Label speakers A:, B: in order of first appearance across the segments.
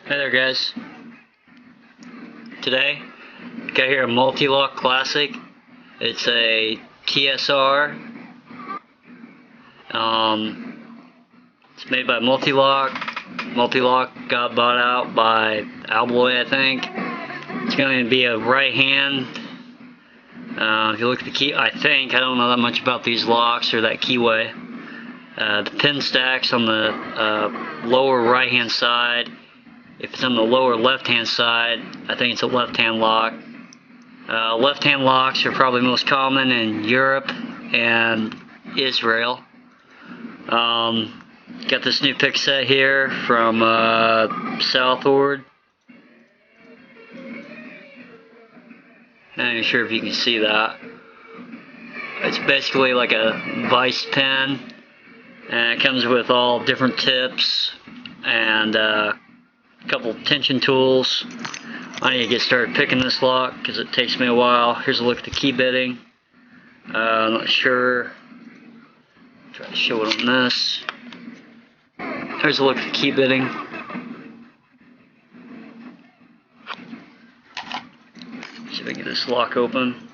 A: Hey there guys, today got here a Mul-T-lock Classic. It's a TSR. It's made by Multlock. Multlock got bought out by Alloy, I think. It's going to be a right hand. If you look at the key, I don't know that much about these locks or that keyway. The pin stacks on the lower right hand side. If it's on the lower left-hand side, I think it's a left-hand lock. Left-hand locks are probably most common in Europe and Israel. Got this new pick set here from Southward. Not even sure if you can see that. It's basically like a vice pin, and it comes with all different tips and couple tension tools. I need to get started picking this lock because it takes me a while. Here's a look at the key bitting. I'm not sure. Try to show it on this. Here's a look at the key bitting. See if I can get this lock open.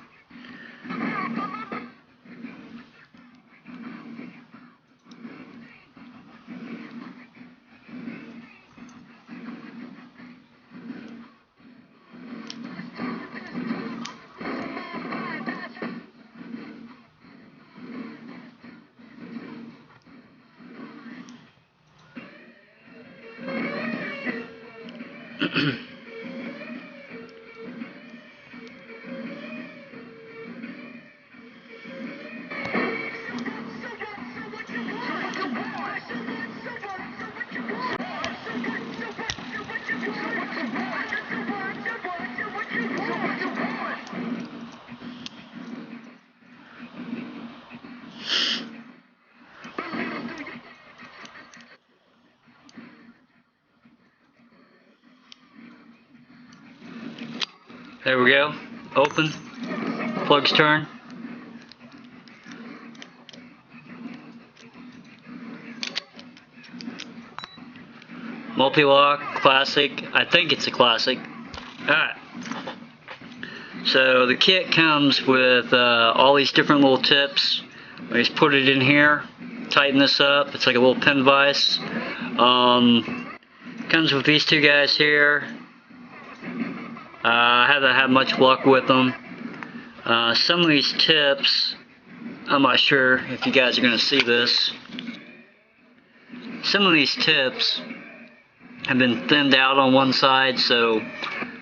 A: There we go. Open. Plugs turn. Multi-lock, classic. I think it's a classic. Alright. So the kit comes with all these different little tips. I just put it in here. Tighten this up. It's like a little pin vise. Comes with these two guys here. I haven't had much luck with them. Some of these tips, I'm not sure if you guys are going to see this. Some of these tips have been thinned out on one side, so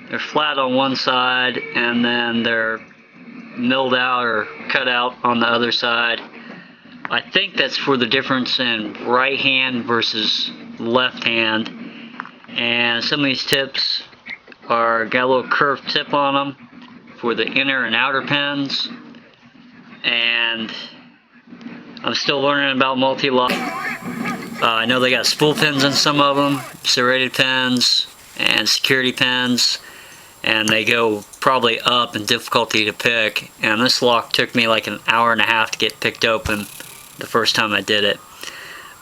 A: they're flat on one side and then they're milled out or cut out on the other side. I think that's for the difference in right hand versus left hand. And some of these tips got a little curved tip on them for the inner and outer pins, and I'm still learning about Multi-lock. I know they got spool pins in some of them, serrated pins and security pins, and they go probably up in difficulty to pick, and this lock took me like an hour and a half to get picked open the first time I did it.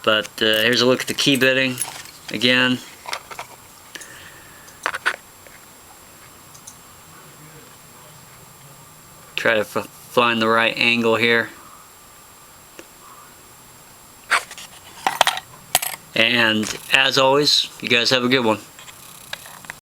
A: But here's a look at the key bitting again. Try to find the right angle here. And as always, you guys have a good one.